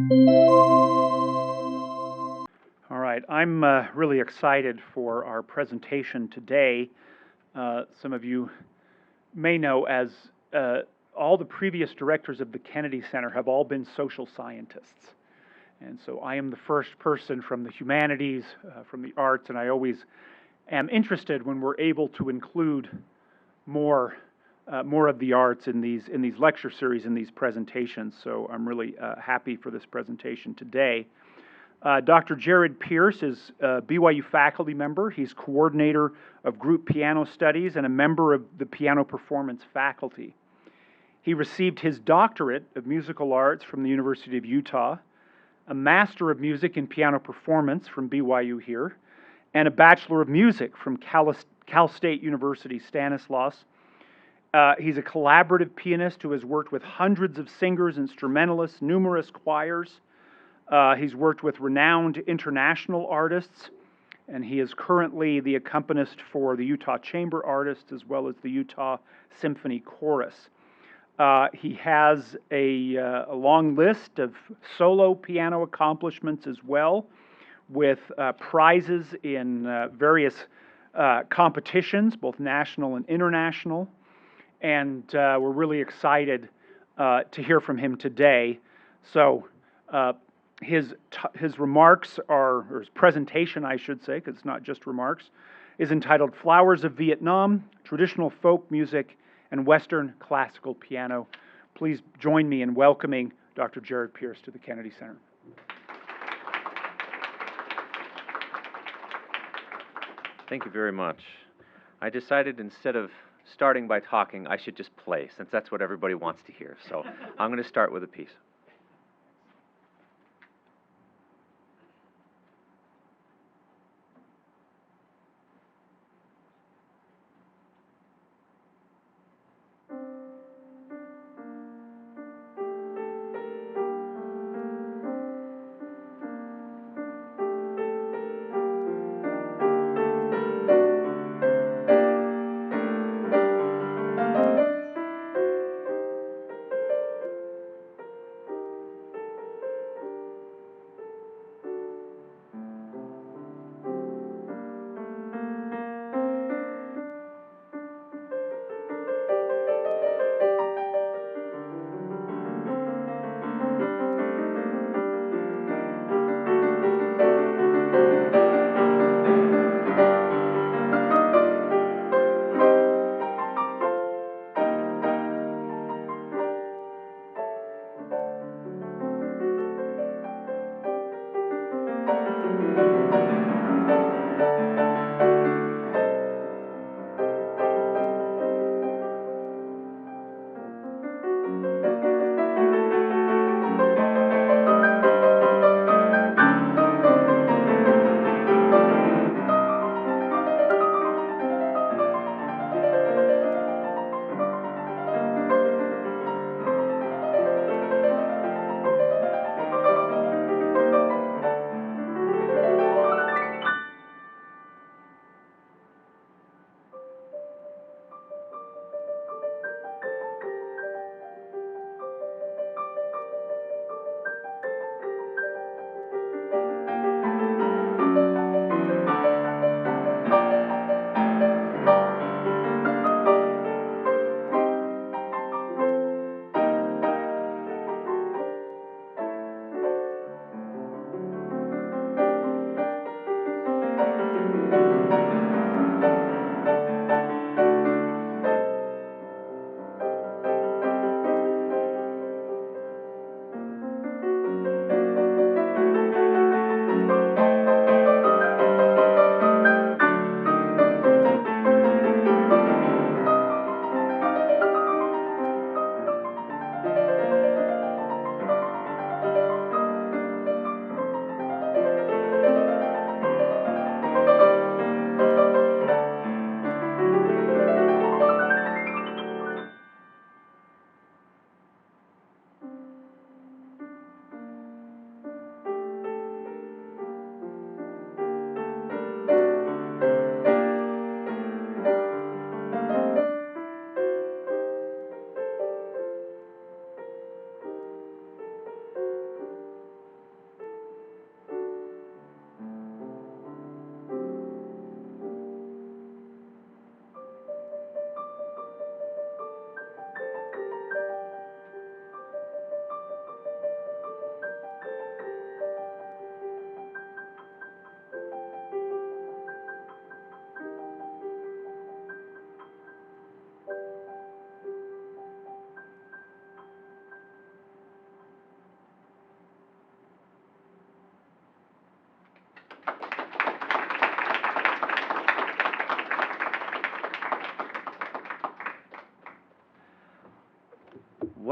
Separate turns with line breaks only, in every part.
All right, I'm really excited for our presentation today. Some of you may know as all the previous directors of the Kennedy Center have all been social scientists. And so I am the first person from the humanities, from the arts, and I always am interested when we're able to include more of the arts in these lecture series, in these presentations. So I'm really happy for this presentation today. Dr. Jared Pierce is a BYU faculty member. He's coordinator of group piano studies and a member of the piano performance faculty. He received his doctorate of musical arts from the University of Utah, a master of music in piano performance from BYU here, and a bachelor of music from Cal State University, Stanislaus. He's a collaborative pianist who has worked with hundreds of singers, instrumentalists, numerous choirs. He's worked with renowned international artists, and he is currently the accompanist for the Utah Chamber Artists as well as the Utah Symphony Chorus. He has a long list of solo piano accomplishments as well, with prizes in various competitions, both national and international. And we're really excited to hear from him today. So his remarks or his presentation, I should say, because it's not just remarks, is entitled Flowers of Vietnam, Traditional Folk Music and Western Classical Piano. Please join me in welcoming Dr. Jared Pierce to the Kennedy Center.
Thank you very much. I decided instead of starting by talking, I should just play, since that's what everybody wants to hear. So I'm going to start with a piece.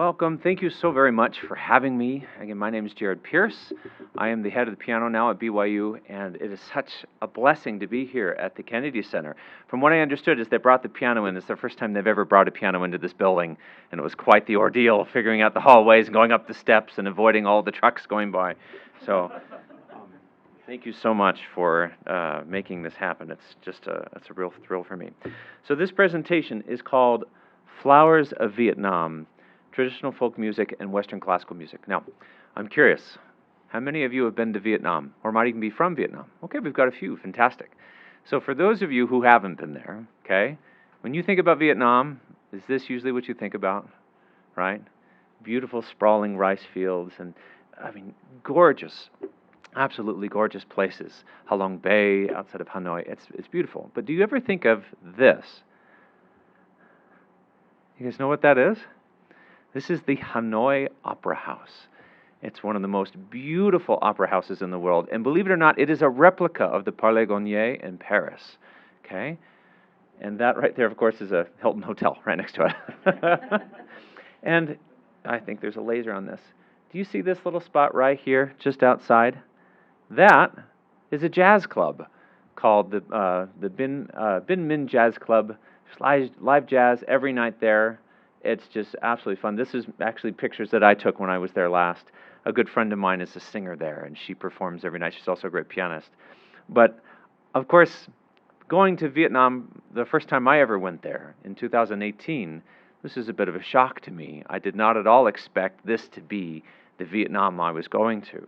Welcome. Thank you so very much for having me. Again, my name is Jared Pierce. I am the head of the piano now at BYU, and it is such a blessing to be here at the Kennedy Center. From what I understood is they brought the piano in. It's the first time they've ever brought a piano into this building, and it was quite the ordeal figuring out the hallways and going up the steps and avoiding all the trucks going by. So thank you so much for making this happen. It's a real thrill for me. So this presentation is called Flowers of Vietnam, Traditional Folk Music and Western Classical Music. Now, I'm curious, how many of you have been to Vietnam, or might even be from Vietnam? Okay, we've got a few, fantastic. So for those of you who haven't been there, okay, when you think about Vietnam, is this usually what you think about, right? Beautiful sprawling rice fields and, I mean, gorgeous, absolutely gorgeous places. Ha Long Bay outside of Hanoi, it's beautiful. But do you ever think of this? You guys know what that is? This is the Hanoi Opera House. It's one of the most beautiful opera houses in the world. And believe it or not, it is a replica of the Palais Garnier in Paris. Okay? And that right there, of course, is a Hilton Hotel right next to it. And I think there's a laser on this. Do you see this little spot right here, just outside? That is a jazz club called the Binh Minh Jazz Club. There's live jazz every night there. It's just absolutely fun. This is actually pictures that I took when I was there last. A good friend of mine is a singer there, and she performs every night. She's also a great pianist. But, of course, going to Vietnam, the first time I ever went there, in 2018, this is a bit of a shock to me. I did not at all expect this to be the Vietnam I was going to.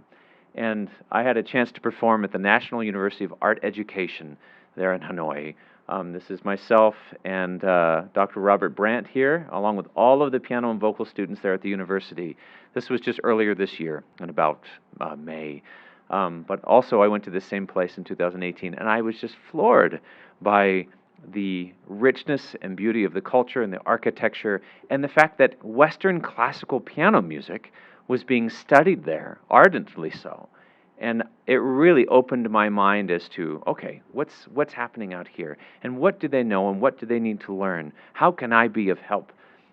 And I had a chance to perform at the National University of Art Education there in Hanoi. This is myself and Dr. Robert Brandt here, along with all of the piano and vocal students there at the university. This was just earlier this year, in about May. But also I went to the same place in 2018, and I was just floored by the richness and beauty of the culture and the architecture, and the fact that Western classical piano music was being studied there, ardently so. And it really opened my mind as to, okay, what's happening out here? And what do they know and what do they need to learn? How can I be of help?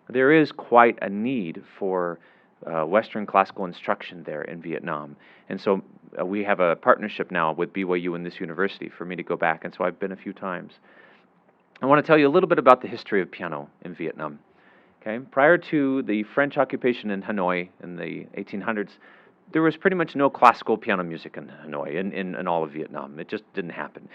There is quite a need for Western classical instruction there in Vietnam. And so we have a partnership now with BYU and this university for me to go back. And so I've been a few times. I want to tell you a little bit about the history of piano in Vietnam. Okay? Prior to the French occupation in Hanoi in the 1800s, there was pretty much no classical piano music in Hanoi, in all of Vietnam. It just didn't happen.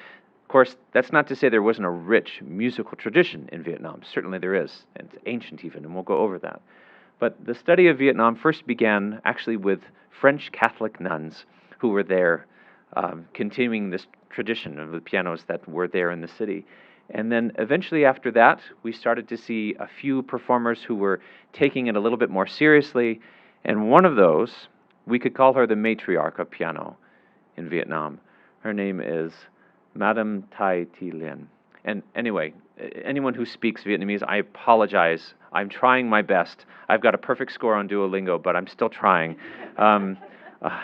Of course, that's not to say there wasn't a rich musical tradition in Vietnam. Certainly there is, and it's ancient even, and we'll go over that. But the study of Vietnam first began actually with French Catholic nuns who were there, continuing this tradition of the pianos that were there in the city. And then eventually after that, we started to see a few performers who were taking it a little bit more seriously, and one of those, we could call her the matriarch of piano in Vietnam. Her name is Madame Thai Thi Lien. And anyway, anyone who speaks Vietnamese, I apologize. I'm trying my best. I've got a perfect score on Duolingo, but I'm still trying.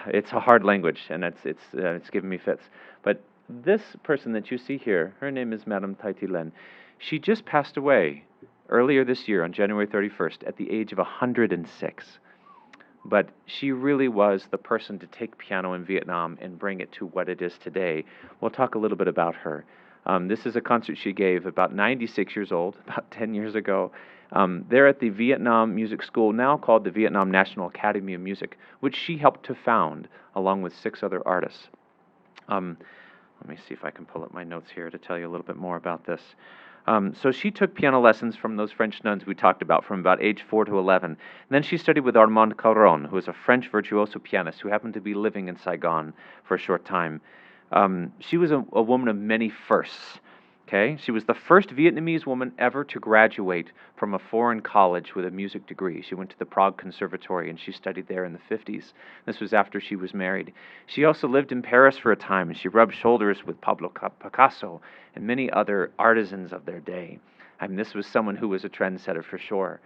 It's a hard language, and it's giving me fits. But this person that you see here, her name is Madame Thai Thi Lien. She just passed away earlier this year on January 31st at the age of 106. But she really was the person to take piano in Vietnam and bring it to what it is today. We'll talk a little bit about her. This is a concert she gave about 96 years old, about 10 years ago, there at the Vietnam Music School, now called the Vietnam National Academy of Music, which she helped to found along with 6 other artists. Let me see if I can pull up my notes here to tell you a little bit more about this. So she took piano lessons from those French nuns we talked about from about age 4 to 11. And then she studied with Armand Caron, who is a French virtuoso pianist who happened to be living in Saigon for a short time. She was a woman of many firsts. Okay? She was the first Vietnamese woman ever to graduate from a foreign college with a music degree. She went to the Prague Conservatory and she studied there in the 50s. This was after she was married. She also lived in Paris for a time, and she rubbed shoulders with Pablo Picasso and many other artisans of their day. I mean, this was someone who was a trendsetter for sure.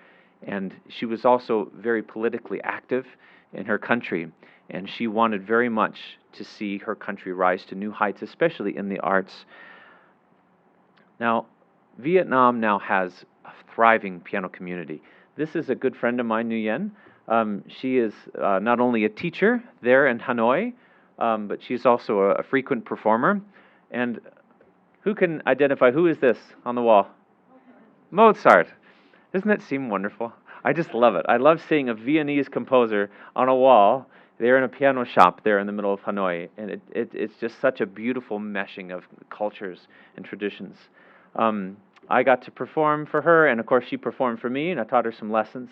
And she was also very politically active in her country, and she wanted very much to see her country rise to new heights, especially in the arts. Now, Vietnam now has a thriving piano community. This is a good friend of mine, Nguyen. She is not only a teacher there in Hanoi, but she's also a frequent performer. And who can identify, who is this on the wall? Mozart. Doesn't that seem wonderful? I just love it. I love seeing a Viennese composer on a wall there in a piano shop there in the middle of Hanoi. And it's just such a beautiful meshing of cultures and traditions. I got to perform for her, and of course she performed for me, and I taught her some lessons.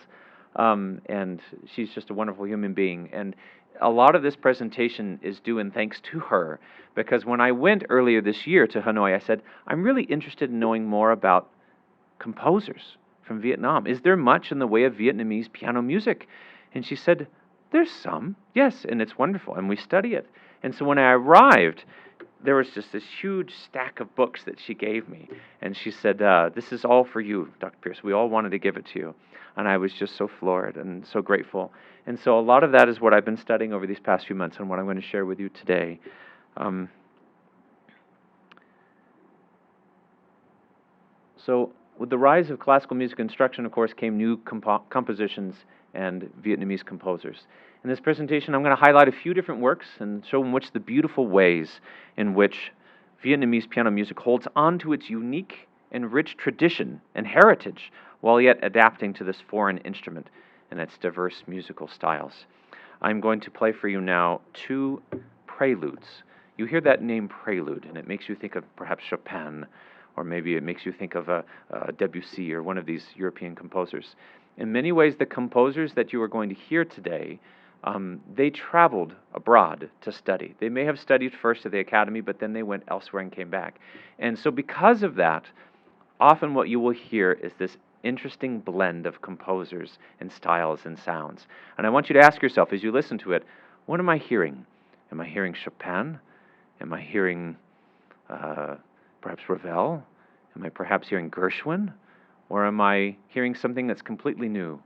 And she's just a wonderful human being. And a lot of this presentation is due in thanks to her, because when I went earlier this year to Hanoi, I said, I'm really interested in knowing more about composers from Vietnam. Is there much in the way of Vietnamese piano music? And she said, there's some, yes, and it's wonderful, and we study it. And so when I arrived, there was just this huge stack of books that she gave me. And she said, this is all for you, Dr. Pierce. We all wanted to give it to you. And I was just so floored and so grateful. And so a lot of that is what I've been studying over these past few months and what I'm going to share with you today. So with the rise of classical music instruction, of course, came new compositions and Vietnamese composers. In this presentation, I'm going to highlight a few different works and show in which the beautiful ways in which Vietnamese piano music holds on to its unique and rich tradition and heritage while yet adapting to this foreign instrument and its diverse musical styles. I'm going to play for you now 2 preludes. You hear that name prelude, and it makes you think of perhaps Chopin, or maybe it makes you think of a Debussy or one of these European composers. In many ways, the composers that you are going to hear today, they traveled abroad to study. They may have studied first at the academy, but then they went elsewhere and came back. And so because of that, often what you will hear is this interesting blend of composers and styles and sounds. And I want you to ask yourself as you listen to it, what am I hearing? Am I hearing Chopin? Am I hearing perhaps Ravel? Am I perhaps hearing Gershwin? Or am I hearing something that's completely new?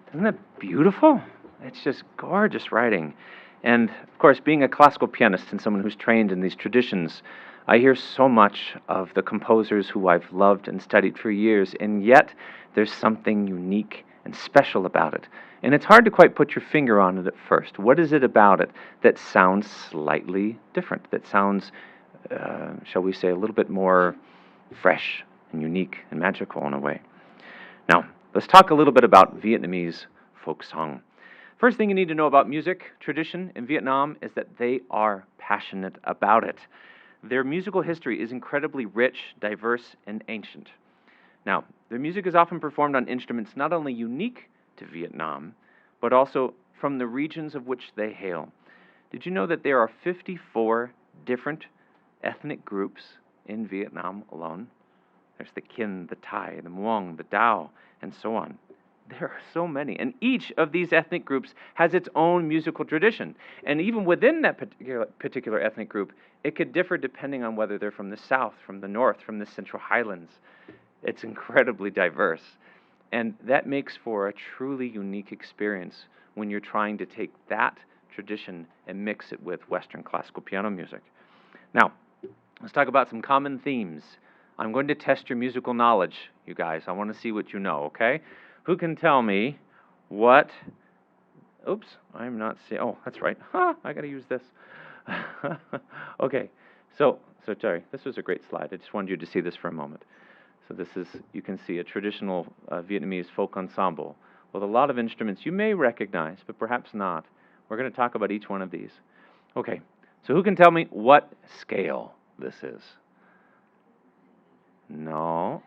Isn't that beautiful? It's just gorgeous writing. And of course, being a classical pianist and someone who's trained in these traditions, I hear so much of the composers who I've loved and studied for years, and yet there's something unique and special about it. And it's hard to quite put your finger on it at first. What is it about it that sounds slightly different, that sounds, shall we say, a little bit more fresh and unique and magical in a way? Now, let's talk a little bit about Vietnamese folk song. First thing you need to know about music tradition in Vietnam is that they are passionate about it. Their musical history is incredibly rich, diverse, and ancient. Now, their music is often performed on instruments not only unique to Vietnam, but also from the regions of which they hail. Did you know that there are 54 different ethnic groups in Vietnam alone? There's the Kinh, the Thai, the Muong, the Dao, and so on. There are so many, and each of these ethnic groups has its own musical tradition. And even within that particular ethnic group, it could differ depending on whether they're from the south, from the north, from the Central Highlands. It's incredibly diverse. And that makes for a truly unique experience when you're trying to take that tradition and mix it with Western classical piano music. Now, let's talk about some common themes. I'm going to test your musical knowledge, you guys. I want to see what you know, okay? Who can tell me what... Oops, I'm not seeing... Oh, that's right. I got to use this. Okay, so sorry. This was a great slide. I just wanted you to see this for a moment. So this is, you can see, a traditional Vietnamese folk ensemble with a lot of instruments you may recognize, but perhaps not. We're going to talk about each one of these. Okay, so who can tell me what scale this is? No.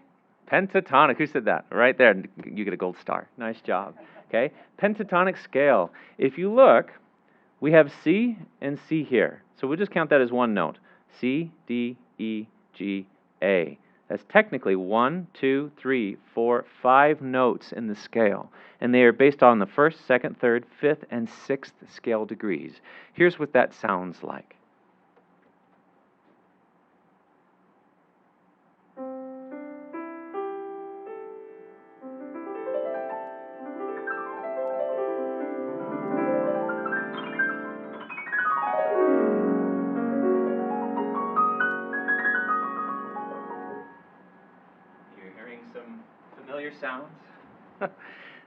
Pentatonic. Who said that? Right there. You get a gold star. Nice job. Okay, pentatonic scale. If you look, we have C and C here. So we'll just count that as one note. C, D, E, G, A. That's technically 1, 2, 3, 4, 5 notes in the scale. And they are based on the first, second, third, fifth, and sixth scale degrees. Here's what that sounds like. Sounds.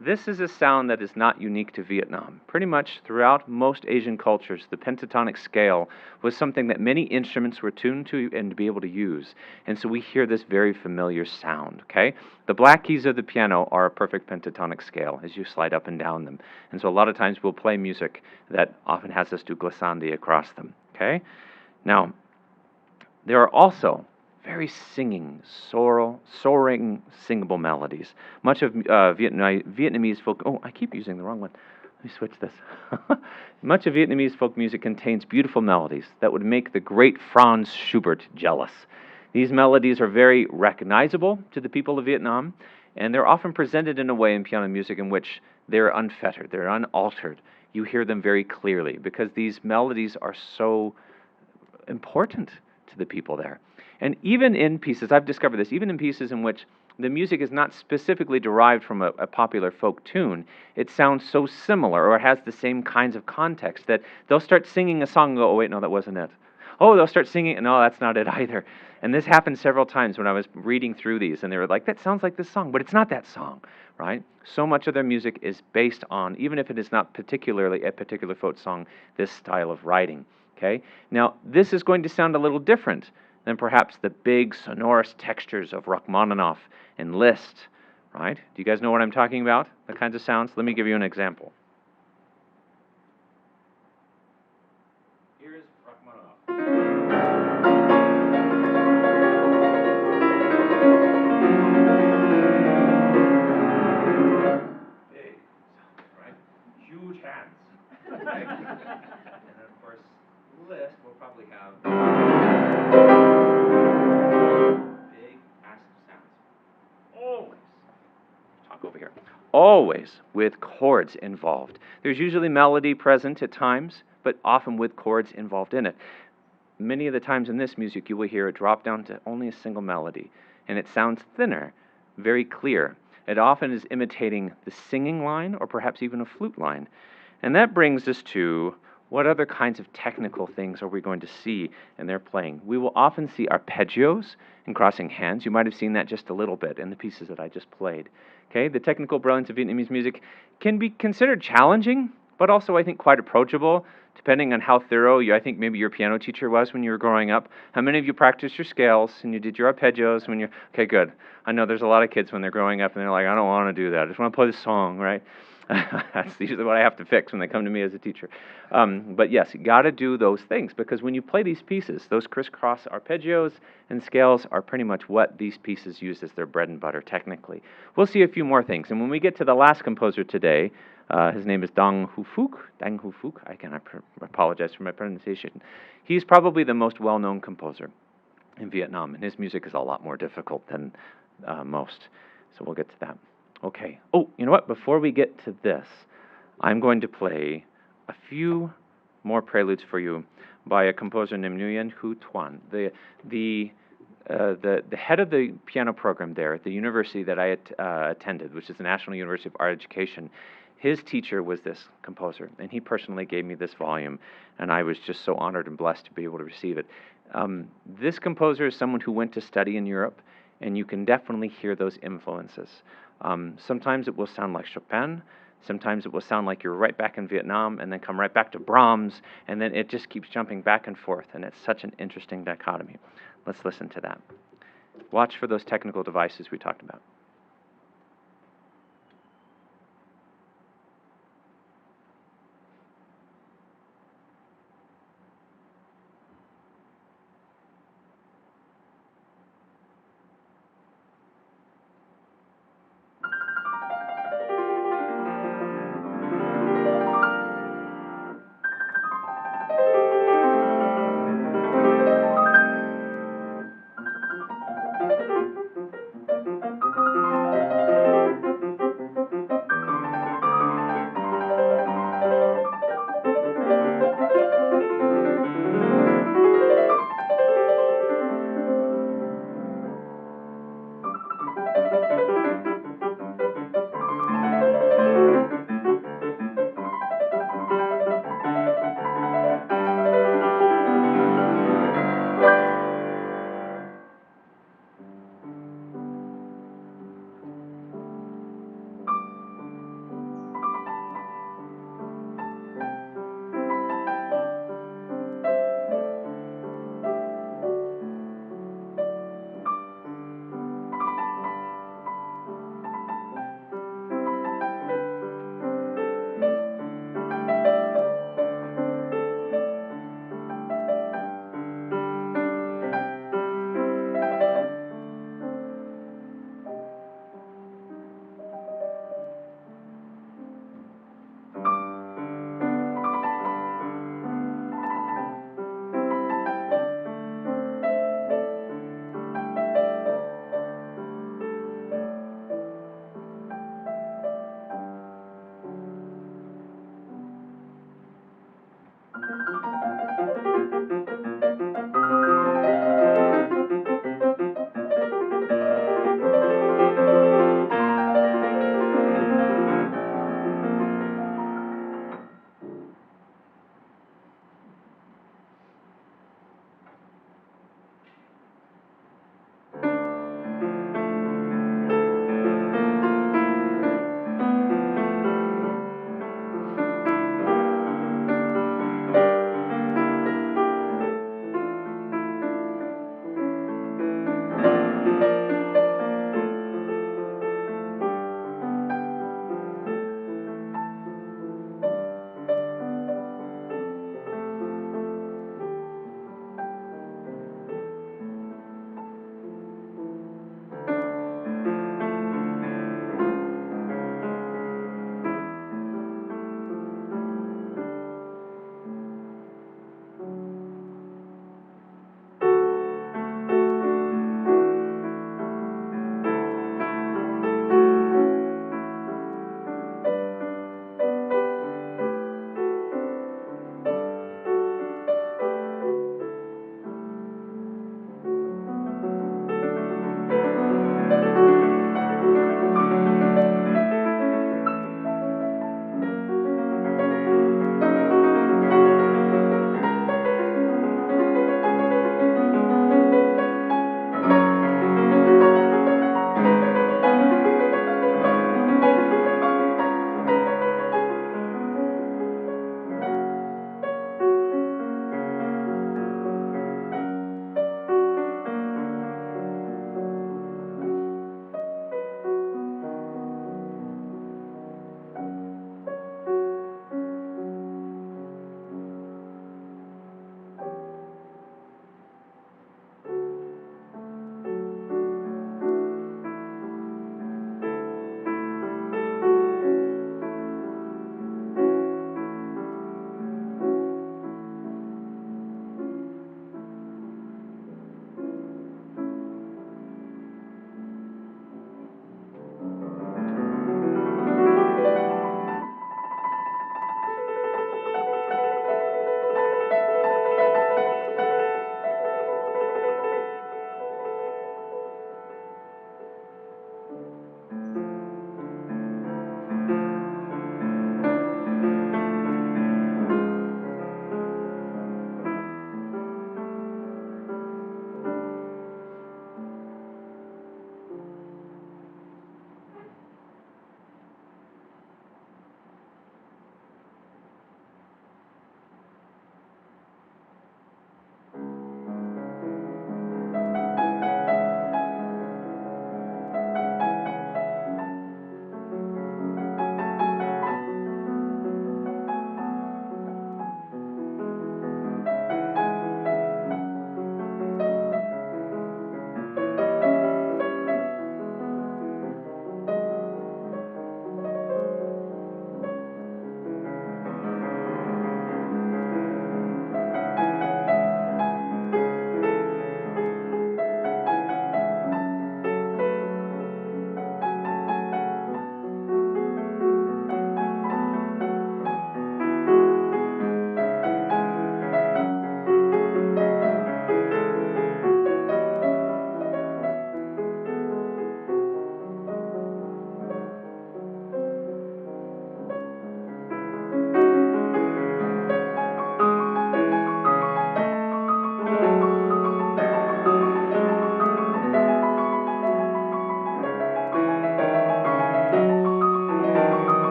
This is a sound that is not unique to Vietnam. Pretty much throughout most Asian cultures, the pentatonic scale was something that many instruments were tuned to and to be able to use. And so we hear this very familiar sound, okay? The black keys of the piano are a perfect pentatonic scale as you slide up and down them. And so a lot of times we'll play music that often has us do glissandi across them, okay? Now, there are also very soaring, singable melodies. Much of Vietnamese folk... Oh, I keep using the wrong one. Let me switch this. Much of Vietnamese folk music contains beautiful melodies that would make the great Franz Schubert jealous. These melodies are very recognizable to the people of Vietnam, and they're often presented in a way in piano music in which they're unfettered, they're unaltered. You hear them very clearly because these melodies are so important to the people there. And even in pieces, I've discovered this, even in pieces in which the music is not specifically derived from a popular folk tune, it sounds so similar or it has the same kinds of context that they'll start singing a song and go, oh wait, no, that wasn't it. Oh, they'll start singing, no, that's not it either. And this happened several times when I was reading through these, and they were like, that sounds like this song, but it's not that song, right? So much of their music is based on, even if it is not particularly a particular folk song, this style of writing, okay? Now, this is going to sound a little different than perhaps the big sonorous textures of Rachmaninoff and Liszt, right? Do you guys know what I'm talking about? The kinds of sounds? Let me give you an example. Here's Rachmaninoff. Big, right? Huge hands. Okay. And then, of course, Liszt will probably have big, massive sounds. Always with chords involved. There's usually melody present at times, but often with chords involved in it. Many of the times in this music, you will hear it drop down to only a single melody, and it sounds thinner, very clear. It often is imitating the singing line or perhaps even a flute line. And that brings us to what other kinds of technical things are we going to see in their playing? We will often see arpeggios and crossing hands. You might have seen that just a little bit in the pieces that I just played. Okay, the technical brilliance of Vietnamese music can be considered challenging, but also I think quite approachable, depending on how thorough I think maybe your piano teacher was when you were growing up. How many of you practiced your scales and you did your arpeggios when you're, okay, good. I know there's a lot of kids when they're growing up and they're like, I don't want to do that. I just want to play the song, right? That's usually what I have to fix when they come to me as a teacher. But yes, you got to do those things, because when you play these pieces, those crisscross arpeggios and scales are pretty much what these pieces use as their bread and butter technically. We'll see a few more things. And when we get to the last composer today, his name is Dang Hu Phuc. I apologize for my pronunciation. He's probably the most well-known composer in Vietnam, and his music is a lot more difficult than most. So we'll get to that. Okay. Oh, you know what? Before we get to this, I'm going to play a few more preludes for you by a composer named Nguyen Hu Tuan. The head of the piano program there at the university that I attended, which is the National University of Art Education, his teacher was this composer, and he personally gave me this volume, and I was just so honored and blessed to be able to receive it. This composer is someone who went to study in Europe, and you can definitely hear those influences. Sometimes it will sound like Chopin, sometimes it will sound like you're right back in Vietnam, and then come right back to Brahms, and then it just keeps jumping back and forth, and it's such an interesting dichotomy. Let's listen to that. Watch for those technical devices we talked about.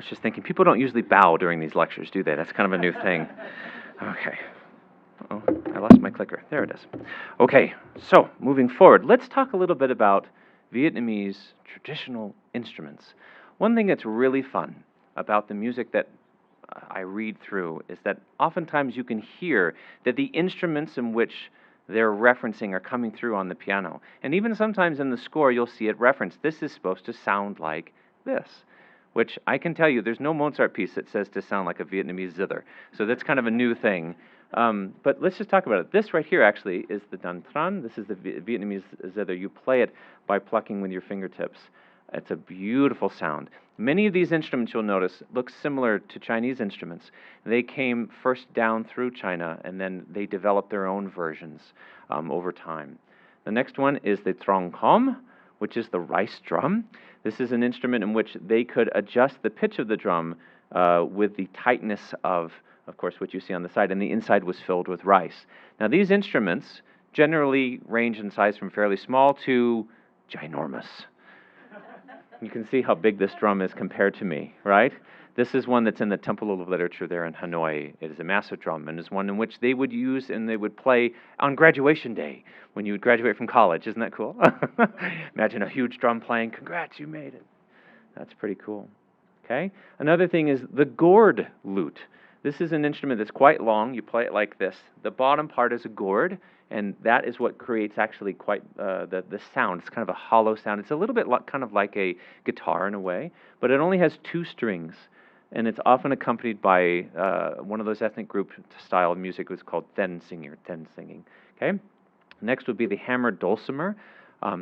was just thinking, people don't usually bow during these lectures, do they? That's kind of a new thing. Okay. Oh, I lost my clicker. There it is. Okay, so moving forward, let's talk a little bit about Vietnamese traditional instruments. One thing that's really fun about the music that I read through is that oftentimes you can hear that the instruments in which they're referencing are coming through on the piano. And even sometimes in the score, you'll see it referenced. This is supposed to sound like this, which I can tell you, there's no Mozart piece that says to sound like a Vietnamese zither. So that's kind of a new thing. But let's just talk about it. This right here actually is the dan tran. This is the Vietnamese zither. You play it by plucking with your fingertips. It's a beautiful sound. Many of these instruments, you'll notice, look similar to Chinese instruments. They came first down through China, and then they developed their own versions over time. The next one is the trong com, which is the rice drum. This is an instrument in which they could adjust the pitch of the drum with the tightness of course, what you see on the side, and the inside was filled with rice. Now, these instruments generally range in size from fairly small to ginormous. You can see how big this drum is compared to me, right? This is one that's in the Temple of Literature there in Hanoi. It is a massive drum, and is one in which they would use and they would play on graduation day when you would graduate from college. Isn't that cool? Imagine a huge drum playing, congrats, you made it. That's pretty cool. Okay? Another thing is the gourd lute. This is an instrument that's quite long. You play it like this. The bottom part is a gourd, and that is what creates actually quite the sound. It's kind of a hollow sound. It's a little bit kind of like a guitar in a way, but it only has 2 strings, and it's often accompanied by one of those ethnic group style music. It's called then singing. Okay. Next would be the hammered dulcimer.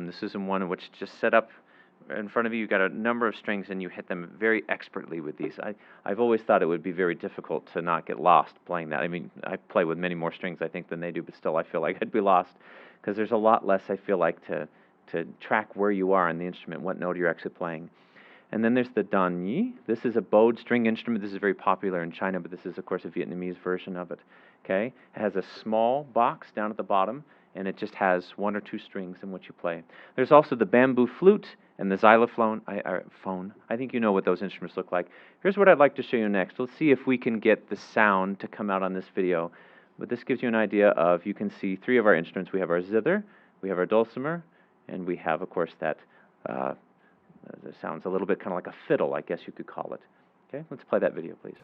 This is one in which just set up in front of you, you've got a number of strings, and you hit them very expertly with these. I've always thought it would be very difficult to not get lost playing that. I mean, I play with many more strings, I think, than they do, but still I feel like I'd be lost because there's a lot less, I feel like, to track where you are on the instrument, what note you're actually playing. And then there's the dan nhi. This is a bowed string instrument. This is very popular in China, but this is, of course, a Vietnamese version of it. Okay? It has a small box down at the bottom, and it just has 1 or 2 strings in which you play. There's also the bamboo flute and the xylophone. I think you know what those instruments look like. Here's what I'd like to show you next. Let's see if we can get the sound to come out on this video. But this gives you an idea of, you can see 3 of our instruments. We have our zither, we have our dulcimer, and we have, of course, that sounds a little bit kind of like a fiddle, I guess you could call it. Okay, let's play that video, please.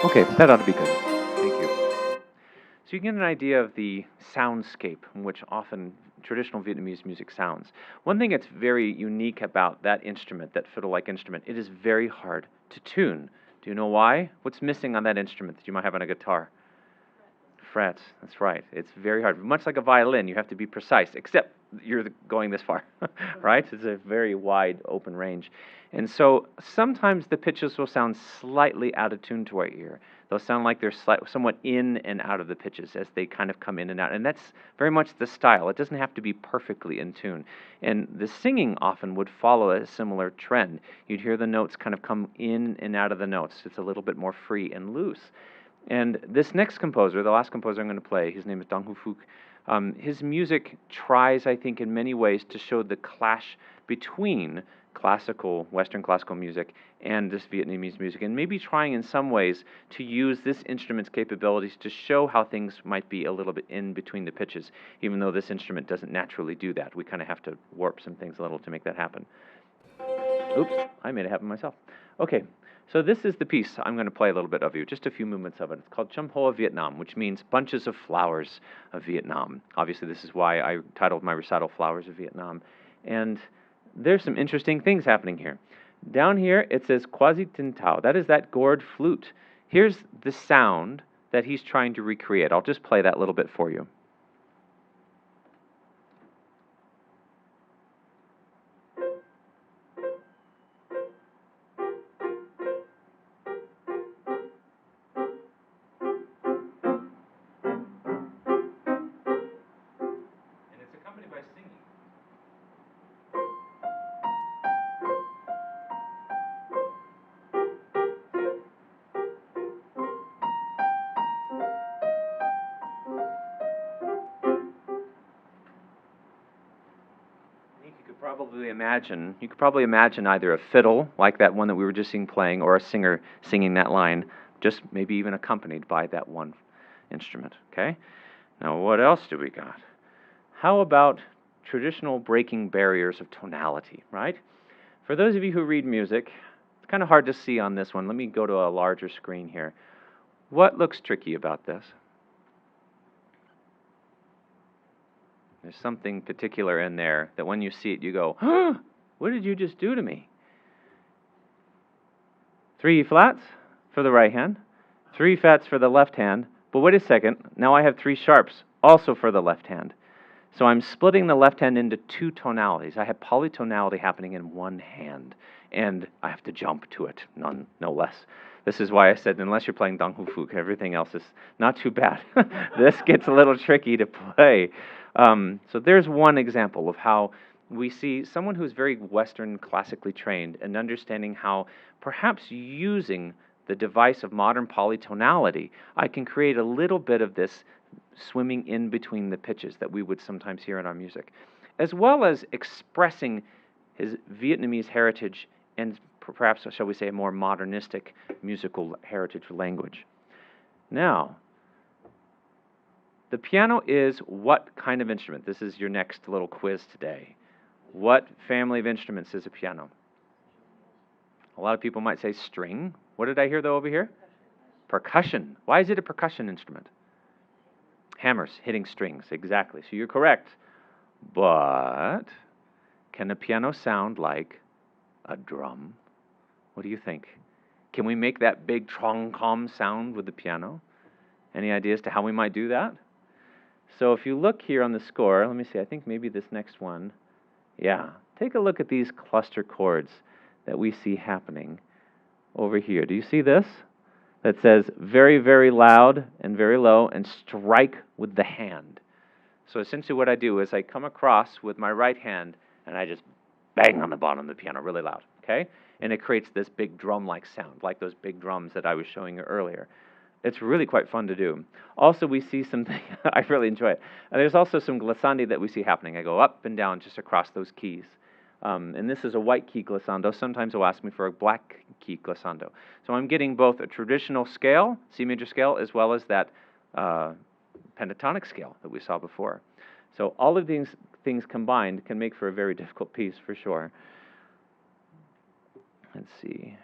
Okay, that ought to be good. Thank you. So you get an idea of the soundscape in which often traditional Vietnamese music sounds. One thing that's very unique about that instrument, that fiddle-like instrument, it is very hard to tune. Do you know why? What's missing on that instrument that you might have on a guitar? Frets. That's right. It's very hard. Much like a violin, you have to be precise, except you're going this far, right? It's a very wide, open range. And so sometimes the pitches will sound slightly out of tune to our ear. They'll sound like they're somewhat in and out of the pitches as they kind of come in and out. And that's very much the style. It doesn't have to be perfectly in tune. And the singing often would follow a similar trend. You'd hear the notes kind of come in and out of the notes. It's a little bit more free and loose. And this next composer, the last composer I'm going to play, his name is Dong Hu Phuc. His music tries, I think, in many ways to show the clash between Western classical music and this Vietnamese music, and maybe trying in some ways to use this instrument's capabilities to show how things might be a little bit in between the pitches, even though this instrument doesn't naturally do that. We kind of have to warp some things a little to make that happen. Oops, I made it happen myself. Okay, so this is the piece I'm going to play a little bit of you, just a few movements of it. It's called Chum Hoa Vietnam, which means bunches of flowers of Vietnam. Obviously, this is why I titled my recital Flowers of Vietnam. And there's some interesting things happening here. Down here, it says Quasi Tin Tao. That is that gourd flute. Here's the sound that he's trying to recreate. I'll just play that little bit for you. You could probably imagine either a fiddle, like that one that we were just seeing playing, or a singer singing that line, just maybe even accompanied by that one instrument, okay? Now, what else do we got? How about traditional breaking barriers of tonality, right? For those of you who read music, it's kind of hard to see on this one. Let me go to a larger screen here. What looks tricky about this? There's something particular in there that when you see it, you go, huh, what did you just do to me? 3 flats for the right hand, 3 flats for the left hand, but wait a second, now I have 3 sharps also for the left hand. So I'm splitting the left hand into 2 tonalities. I have polytonality happening in one hand, and I have to jump to it, no less. This is why I said, unless you're playing Dang Hu Fuk, everything else is not too bad. This gets a little tricky to play. So there's one example of how we see someone who's very Western classically trained and understanding how perhaps using the device of modern polytonality, I can create a little bit of this swimming in between the pitches that we would sometimes hear in our music, as well as expressing his Vietnamese heritage and perhaps, shall we say, a more modernistic musical heritage language. Now, the piano is what kind of instrument? This is your next little quiz today. What family of instruments is a piano? A lot of people might say string. What did I hear though over here? Percussion. Why is it a percussion instrument? Hammers hitting strings, exactly. So you're correct. But can a piano sound like a drum? What do you think? Can we make that big trong-com sound with the piano? Any ideas to how we might do that? So if you look here on the score, let me see, I think maybe this next one. Yeah, take a look at these cluster chords that we see happening over here. Do you see this? That says very, very loud and very low and strike with the hand. So essentially what I do is I come across with my right hand and I just bang on the bottom of the piano really loud, okay? And it creates this big drum-like sound, like those big drums that I was showing you earlier. It's really quite fun to do. Also, we see something, I really enjoy it. There's also some glissandi that we see happening. I go up and down just across those keys. And this is a white key glissando. Sometimes they'll ask me for a black key glissando. So I'm getting both a traditional scale, C major scale, as well as that pentatonic scale that we saw before. So all of these things combined can make for a very difficult piece for sure. Let's see.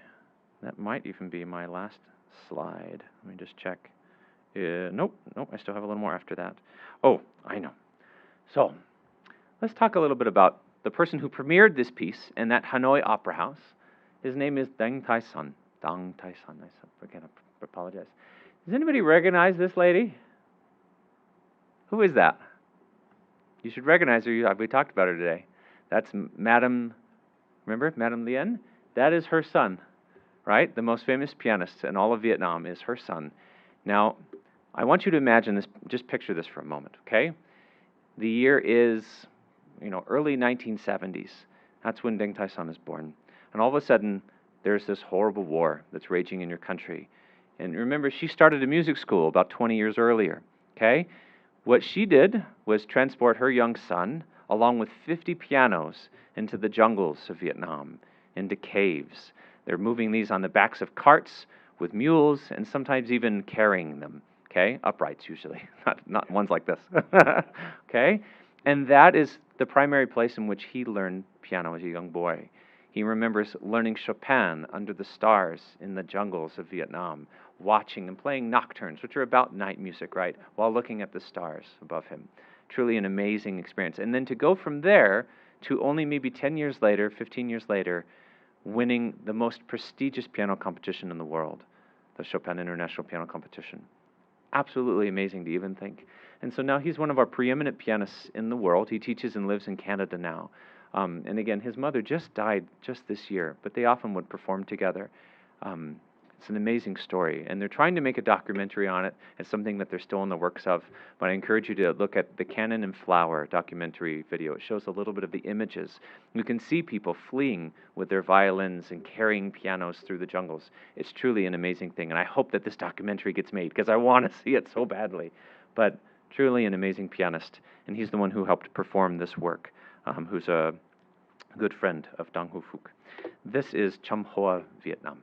That might even be my last slide. Let me just check. Nope, I still have a little more after that. Oh, I know. So let's talk a little bit about the person who premiered this piece in that Hanoi Opera House. His name is Dang Tai Son. Dang Tai Son. I apologize. Does anybody recognize this lady? Who is that? You should recognize her. We talked about her today. That's Madame, remember, Madame Lien? That is her son, right? The most famous pianist in all of Vietnam is her son. Now, I want you to imagine this, just picture this for a moment, okay? The year is, early 1970s. That's when Deng Tai Son is born. And all of a sudden, there's this horrible war that's raging in your country. And remember, she started a music school about 20 years earlier, okay? What she did was transport her young son, along with 50 pianos, into the jungles of Vietnam, into caves. They're moving these on the backs of carts with mules and sometimes even carrying them, okay? Uprights usually, not ones like this, okay? And that is the primary place in which he learned piano as a young boy. He remembers learning Chopin under the stars in the jungles of Vietnam, watching and playing nocturnes, which are about night music, right, while looking at the stars above him. Truly an amazing experience. And then to go from there to only maybe 10 years later, 15 years later, winning the most prestigious piano competition in the world, the Chopin International Piano Competition. Absolutely amazing to even think. And so now he's one of our preeminent pianists in the world. He teaches and lives in Canada now. And again, his mother just died just this year, but they often would perform together. It's an amazing story, and they're trying to make a documentary on it. It's something that they're still in the works of, but I encourage you to look at the Cannon and Flower documentary video. It shows a little bit of the images. You can see people fleeing with their violins and carrying pianos through the jungles. It's truly an amazing thing, and I hope that this documentary gets made, because I want to see it so badly. But truly an amazing pianist, and he's the one who helped perform this work, who's a good friend of Dang Hu Phuc. This is Cham Hoa, Vietnam.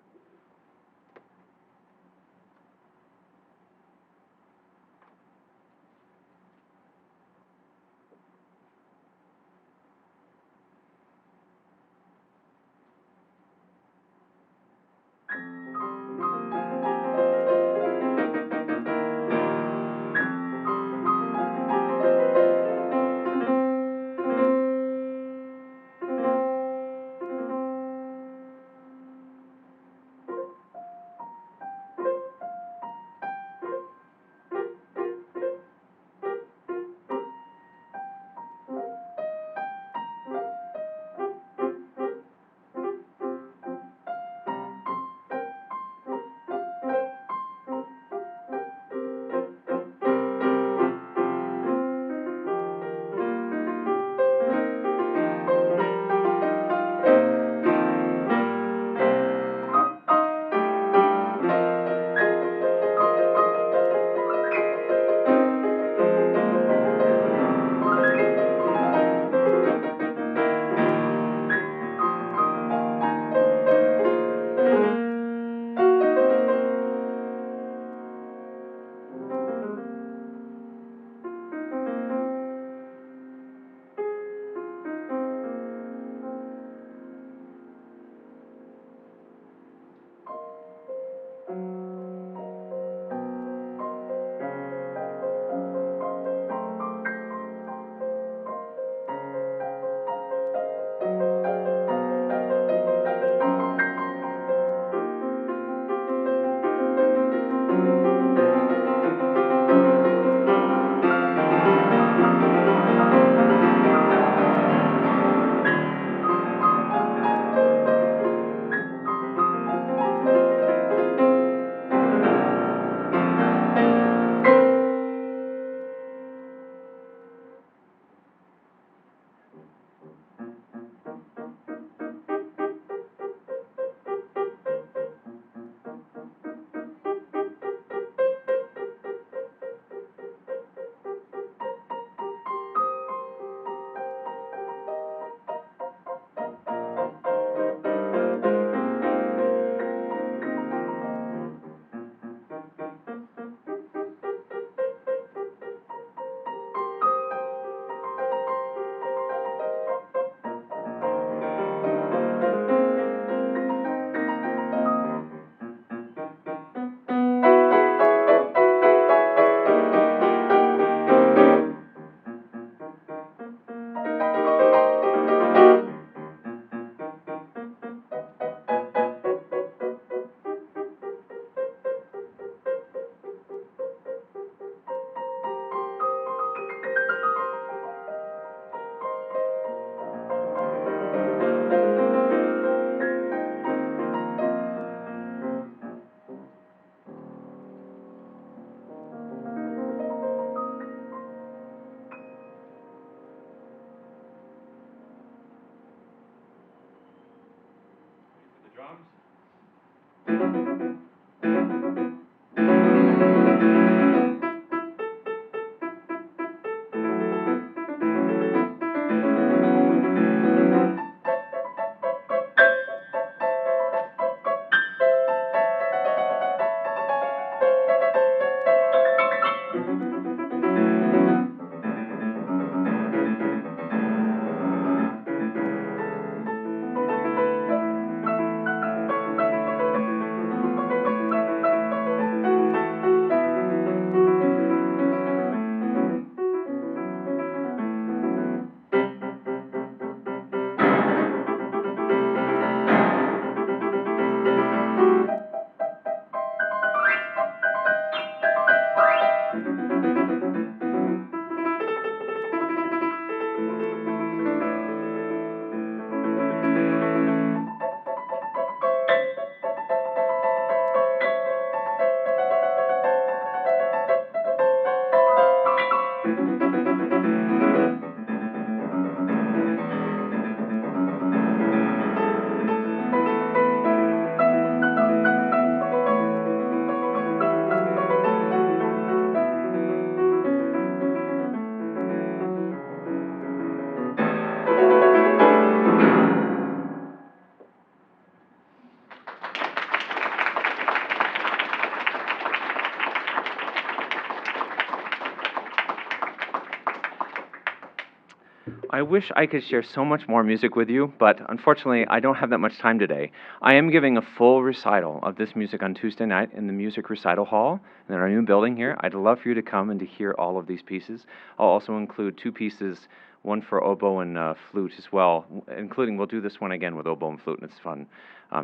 I wish I could share so much more music with you, but unfortunately, I don't have that much time today. I am giving a full recital of this music on Tuesday night in the Music Recital Hall in our new building here. I'd love for you to come and to hear all of these pieces. I'll also include 2 pieces, one for oboe and flute as well, including, we'll do this one again with oboe and flute, and it's fun.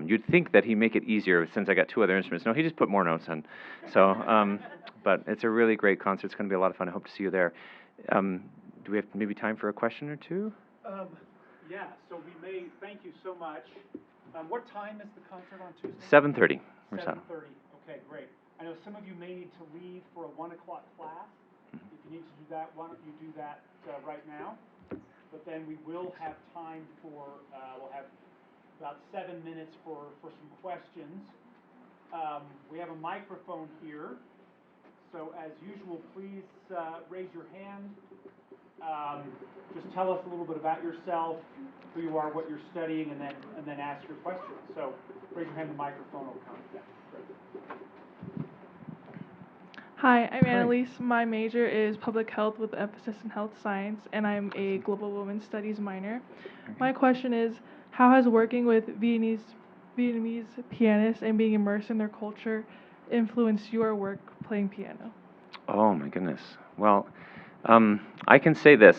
You'd think that he'd make it easier since I got 2 other instruments. No, he just put more notes in. So, but it's a really great concert. It's going to be a lot of fun. I hope to see you there. Do we have maybe time for a question or two?
Yeah, so we may, thank you so much. What time is the concert on Tuesday?
7:30.
7:30, okay, great. I know some of you may need to leave for a 1 o'clock class. If you need to do that, why don't you do that right now? But then we will have time for, we'll have about 7 minutes for some questions. We have a microphone here. So as usual, please raise your hand. Just tell us a little bit about yourself, who you are, what you're studying, and then ask your question. So raise your hand, the microphone will come. Yeah, great.
Hi, I'm Annalise. My major is public health with emphasis in health science, and I'm a global women's studies minor. My question is, how has working with Vietnamese pianists and being immersed in their culture influenced your work playing piano?
Oh my goodness. Well, I can say this.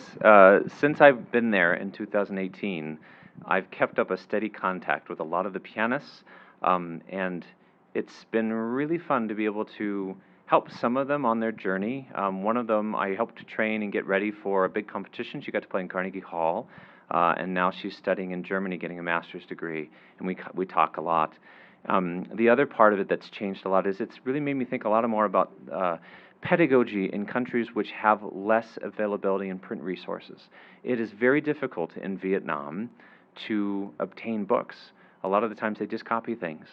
Since I've been there in 2018, I've kept up a steady contact with a lot of the pianists, and it's been really fun to be able to help some of them on their journey. One of them I helped to train and get ready for a big competition. She got to play in Carnegie Hall, and now she's studying in Germany, getting a master's degree, and we talk a lot. The other part of it that's changed a lot is it's really made me think a lot more about pedagogy in countries which have less availability in print resources. It is very difficult in Vietnam to obtain books. A lot of the times they just copy things.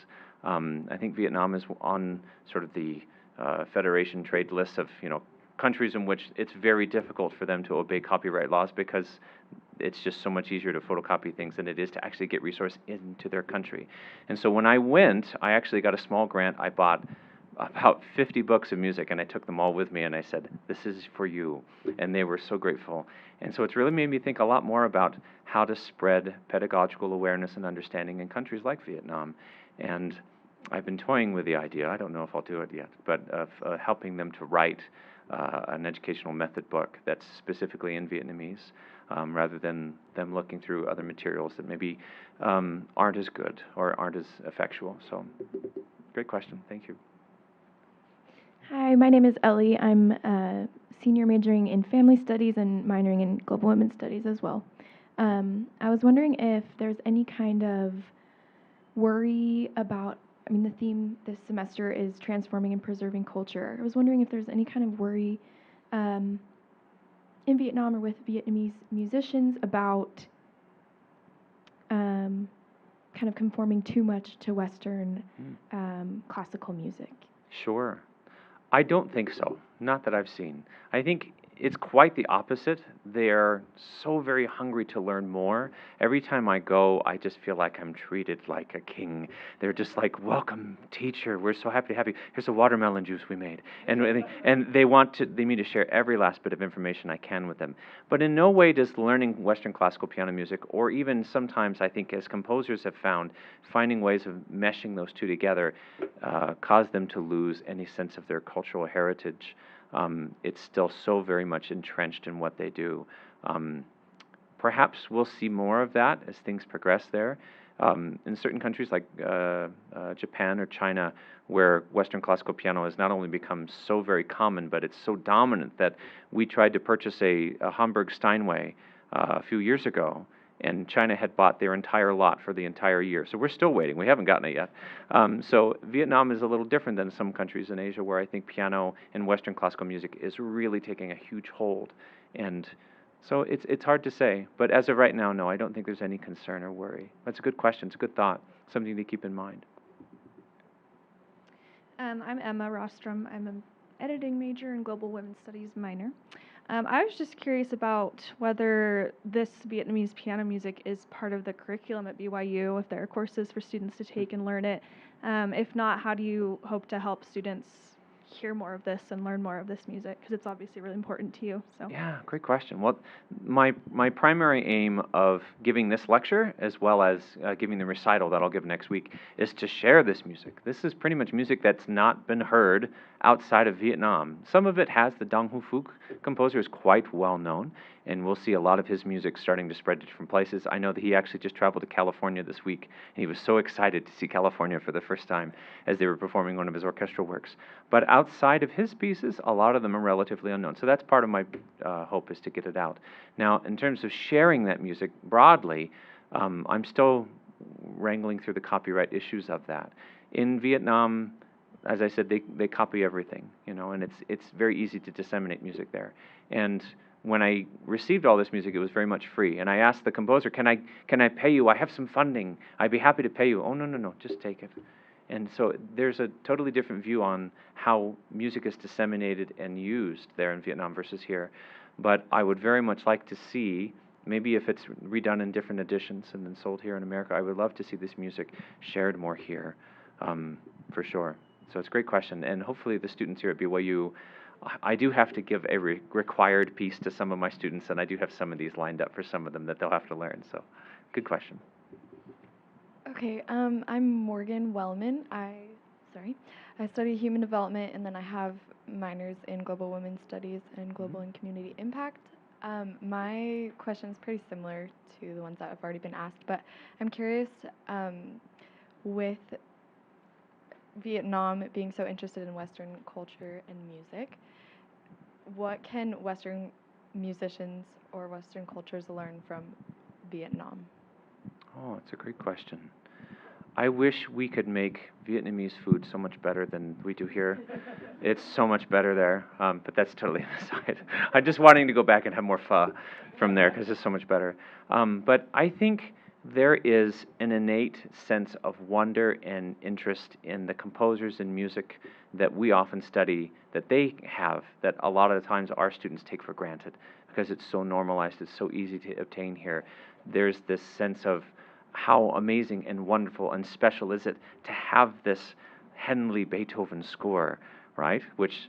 I think Vietnam is on sort of the Federation trade list of countries in which it's very difficult for them to obey copyright laws because it's just so much easier to photocopy things than it is to actually get resource into their country. And so when I went, I actually got a small grant. I bought about 50 books of music, and I took them all with me, and I said, this is for you. And they were so grateful. And so it's really made me think a lot more about how to spread pedagogical awareness and understanding in countries like Vietnam. And I've been toying with the idea, I don't know if I'll do it yet, but of helping them to write an educational method book that's specifically in Vietnamese, rather than them looking through other materials that maybe aren't as good or aren't as effectual. So, great question. Thank you.
Hi, my name is Ellie. I'm a senior majoring in family studies and minoring in global women's studies as well. I was wondering if there's any kind of worry about, the theme this semester is transforming and preserving culture. I was wondering if there's any kind of worry in Vietnam or with Vietnamese musicians about kind of conforming too much to Western classical music.
Sure. I don't think so. Not that I've seen. I think it's quite the opposite. They're so very hungry to learn more. Every time I go, I just feel like I'm treated like a king. They're just like, welcome, teacher. We're so happy to have you. Here's a watermelon juice we made. And they need me to share every last bit of information I can with them. But in no way does learning Western classical piano music, or even sometimes I think as composers have found, finding ways of meshing those two together, cause them to lose any sense of their cultural heritage. It's still so very much entrenched in what they do. Perhaps we'll see more of that as things progress there. In certain countries like Japan or China, where Western classical piano has not only become so very common, but it's so dominant that we tried to purchase a Hamburg Steinway a few years ago, and China had bought their entire lot for the entire year. So we're still waiting. We haven't gotten it yet. So Vietnam is a little different than some countries in Asia where I think piano and Western classical music is really taking a huge hold. And so it's hard to say. But as of right now, no, I don't think there's any concern or worry. That's a good question. It's a good thought. Something to keep in mind.
I'm Emma Rostrom. I'm an editing major and global women's studies minor. I was just curious about whether this Vietnamese piano music is part of the curriculum at BYU, if there are courses for students to take and learn it. If not, how do you hope to help students hear more of this and learn more of this music? Because it's obviously really important to you. So.
Yeah, great question. Well, my primary aim of giving this lecture, as well as giving the recital that I'll give next week, is to share this music. This is pretty much music that's not been heard outside of Vietnam. Some of it has. The Dong Hu Phuc composer is quite well known, and we'll see a lot of his music starting to spread to different places. I know that he actually just traveled to California this week, and he was so excited to see California for the first time as they were performing one of his orchestral works. But outside of his pieces, a lot of them are relatively unknown. So that's part of my hope, is to get it out. Now, in terms of sharing that music broadly, I'm still wrangling through the copyright issues of that. In Vietnam, as I said, they copy everything, and it's very easy to disseminate music there. And when I received all this music, it was very much free. And I asked the composer, can I pay you? I have some funding. I'd be happy to pay you. Oh, no, just take it. And so there's a totally different view on how music is disseminated and used there in Vietnam versus here. But I would very much like to see, maybe if it's redone in different editions and then sold here in America, I would love to see this music shared more here, for sure. So it's a great question. And hopefully the students here at BYU, I do have to give a required piece to some of my students, and I do have some of these lined up for some of them that they'll have to learn. So good question.
Okay, I'm Morgan Wellman. I study human development, and then I have minors in global women's studies and global and community impact. My question is pretty similar to the ones that have already been asked, but I'm curious, with Vietnam being so interested in Western culture and music, what can Western musicians or Western cultures learn from Vietnam?
Oh, it's a great question. I wish we could make Vietnamese food so much better than we do here. It's so much better there, but that's totally an aside. I'm just wanting to go back and have more pho from there because it's so much better. But I think there is an innate sense of wonder and interest in the composers and music that we often study, that they have, that a lot of the times our students take for granted because it's so normalized, it's so easy to obtain here. There's this sense of how amazing and wonderful and special is it to have this Henley Beethoven score, right? Which,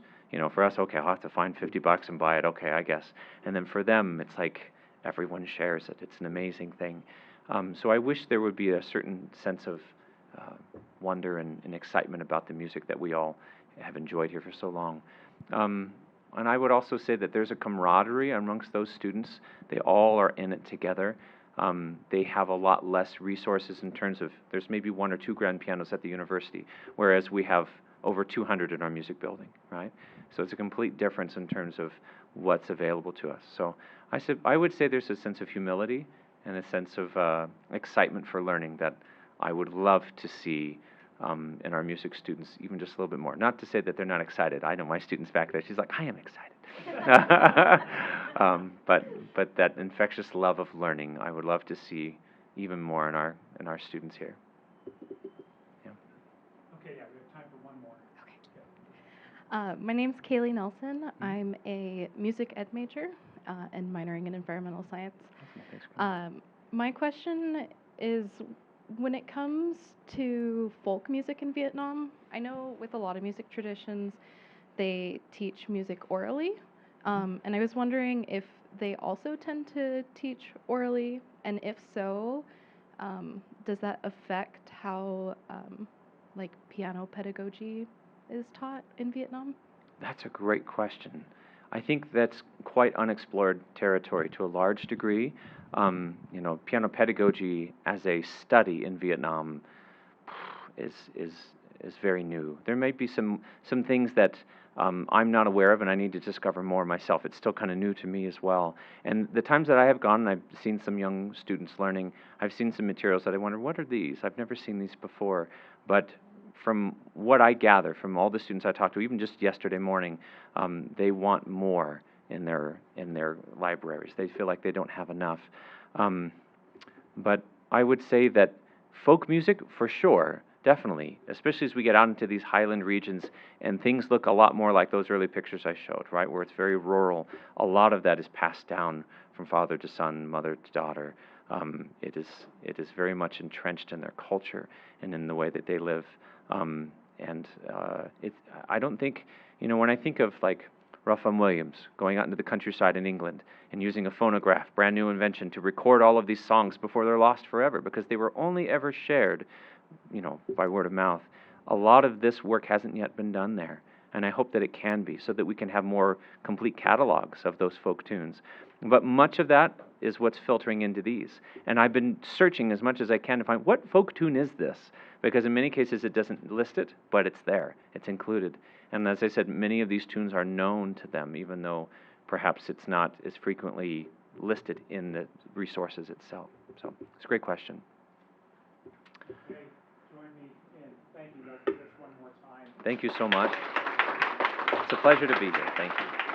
for us, okay, I'll have to find $50 and buy it, okay, I guess. And then for them, it's like everyone shares it. It's an amazing thing. So I wish there would be a certain sense of wonder and excitement about the music that we all have enjoyed here for so long. And I would also say that there's a camaraderie amongst those students. They all are in it together. They have a lot less resources in terms of, there's maybe 1 or 2 grand pianos at the university, whereas we have over 200 in our music building, right? So it's a complete difference in terms of what's available to us. So I would say there's a sense of humility and a sense of excitement for learning that I would love to see in our music students, even just a little bit more. Not to say that they're not excited. I know my students back there, she's like, I am excited. But that infectious love of learning, I would love to see even more in our students here. Yeah.
Okay, yeah, we have time for one more.
My name's Kaylee Nelson. I'm a music ed major and minoring in environmental science.
Thanks.
My question is, when it comes to folk music in Vietnam, I know with a lot of music traditions, they teach music orally. And I was wondering if they also tend to teach orally, and if so, does that affect how piano pedagogy is taught in Vietnam?
That's a great question. I think that's quite unexplored territory to a large degree. Piano pedagogy as a study in Vietnam is very new. There might be some things that I'm not aware of, and I need to discover more myself. It's still kind of new to me as well. And the times that I have gone, and I've seen some young students learning, I've seen some materials that I wonder, what are these? I've never seen these before. But from what I gather from all the students I talked to, even just yesterday morning, they want more in their libraries. They feel like they don't have enough. But I would say that folk music, for sure, definitely, especially as we get out into these highland regions and things look a lot more like those early pictures I showed, right, where it's very rural. A lot of that is passed down from father to son, mother to daughter. It is very much entrenched in their culture and in the way that they live. And I don't think, when I think of like Ruffin Williams going out into the countryside in England and using a phonograph, brand new invention, to record all of these songs before they're lost forever because they were only ever shared, by word of mouth. A lot of this work hasn't yet been done there, and I hope that it can be so that we can have more complete catalogs of those folk tunes. But much of that is what's filtering into these. And I've been searching as much as I can to find what folk tune is this? Because in many cases it doesn't list it, but it's there. It's included. And as I said, many of these tunes are known to them, even though perhaps it's not as frequently listed in the resources itself. So it's a great question.
Okay, join me in thanking Dr. Fish one more time.
Thank you so much. It's a pleasure to be here. Thank you.